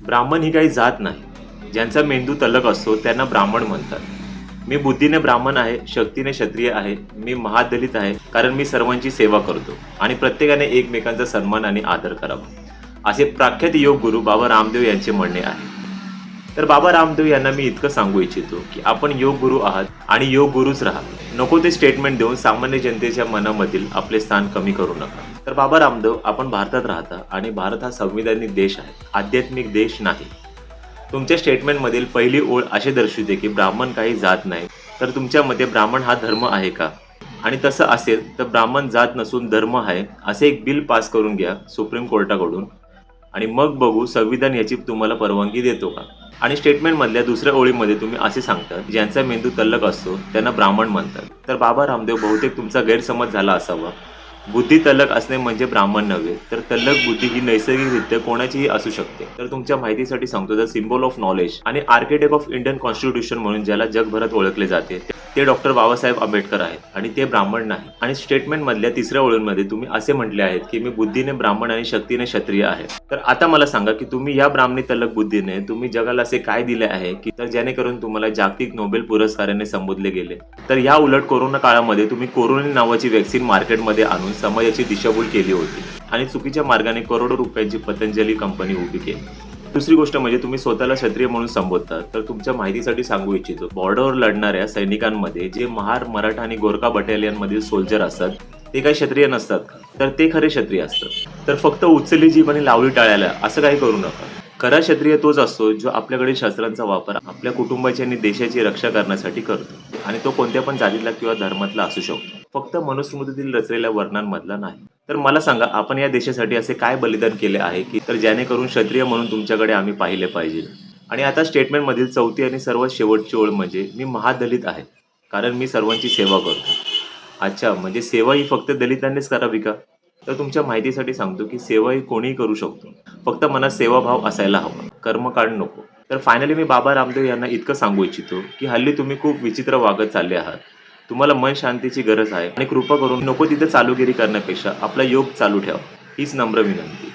ब्राह्मण ही काही जात नाही. ज्यांचा मेंदू तल्लख असतो त्यांना ब्राह्मण म्हणतात. मी बुद्धीने ब्राह्मण आहे, शक्तीने क्षत्रिय आहे. मी महादलित आहे कारण मी सर्वांची सेवा करतो आणि प्रत्येकाने एकमेकांचा सन्मान आणि आदर करावा. असे प्रख्यात योग गुरु बाबा रामदेव यांचे म्हणणे आहे. तर बाबा रामदेव यांना मी इतकं सांगू इच्छितो की आपण योग गुरु आहात आणि योग गुरुच राहा. नको ते स्टेटमेंट देऊन सामान्य जनतेच्या मनामधील आपले स्थान कमी करू नका. तर बाबा रामदेव, आपण भारतात राहता आणि भारत हा संविधानिक देश आहे, आध्यात्मिक देश नाही. तुमच्या स्टेटमेंटमधील पहिली ओळ असे दर्शवते की ब्राह्मण काही जात नाही. तर तुमच्या मते ब्राह्मण हा धर्म आहे का? आणि तसं असेल तर ब्राह्मण जात नसून धर्म आहे असे एक बिल पास करून घ्या सुप्रीम कोर्टाकडून आणि मग बघू संविधान याची तुम्हाला परवानगी देतो का. आणि स्टेटमेंटमधल्या दुसऱ्या ओळीमध्ये तुम्ही असे सांगता, ज्यांचा मेंदू तल्लख असतो त्यांना ब्राह्मण म्हणतात. तर बाबा रामदेव, बहुतेक तुमचा गैरसमज झाला असावा. बुद्धी तल्लख असणे म्हणजे ब्राह्मण नव्हे, तर तल्लख बुद्धी ही नैसर्गिकरित्या कोणाचीही असू शकते. तर तुमच्या माहितीसाठी सांगतो, द सिम्बॉल ऑफ नॉलेज आणि आर्किटेक्ट ऑफ इंडियन कॉन्स्टिट्यूशन म्हणून ज्याला जगभरात ओळखले जाते ते डॉक्टर बाबासाहेब आंबेडकर आहेत आणि ते ब्राह्मण नाही. आणि स्टेटमेंट मधल्या तिसऱ्या ओळींमध्ये तुम्ही असे म्हटले आहेत की मी बुद्धीने ब्राह्मण आणि शक्तीने क्षत्रिय आहे. तर आता मला सांगा की तुम्ही या ब्राह्मणी तल्लख बुद्धीने तुम्ही जगाला असे काय दिले आहे की तर जेणेकरून तुम्हाला जागतिक नोबेल पुरस्काराने संबोधले गेले. तर या उलट कोरोना काळामध्ये तुम्ही कोरोना नावाची वॅक्सिन मार्केटमध्ये आणून समाजाची दिशाभूल केली होती आणि चुकीच्या मार्गाने करोडो रुपयांची पतंजली कंपनी उभी केली. दुसरी गोष्ट म्हणजे तुम्ही स्वतःला क्षत्रिय म्हणून संबोधता. तर तुमच्या माहितीसाठी सांगू इच्छितो, बॉर्डरवर लढणाऱ्या सैनिकांमध्ये जे महार, मराठा आणि गोरखा बटालियन मधील सोल्जर असतात ते काही क्षत्रिय नसतात का? तर ते खरे क्षत्रिय असतात. तर फक्त उचलली जीभ आणि लावली टाळ्याला असं काही करू नका. खरा क्षत्रिय तोच असतो जो आपल्याकडील शस्त्रांचा वापर आपल्या कुटुंबाची आणि देशाची रक्षा करण्यासाठी करतो आणि तो कोणत्या पण जातीतला किंवा धर्मातला असू शकतो, फक्त मनुस्मृतीतील रचलेल्या वर्णांमधला नाही. तर मला सांगा, आपण या देशासाठी असे काय बलिदान केले आहे की तर जेणेकरून क्षत्रिय म्हणून तुमच्याकडे आम्ही पाहिले पाहिजे. आणि आता स्टेटमेंट मधील चौथी आणि सर्वात शेवटची ओळ म्हणजे मी महादलित आहे कारण मी सर्वांची सेवा करतो. अच्छा, म्हणजे सेवा ही फक्त दलितांनीच करावी का? तर तुमच्या माहितीसाठी सांगतो की सेवा ही कोणीही करू शकतो, फक्त मनात सेवाभाव असायला हवा, कर्मकांड नको. तर फायनली मी बाबा रामदेव यांना इतकं सांगू इच्छितो की हल्ली तुम्ही खूप विचित्र वागत चालले आहात. तुम्हाला मन शांतीची गरज आहे आणि कृपा करून नको तिथे चालूगिरी करण्यापेक्षा आपला योग चालू ठेवा, हीच नम्र विनंती.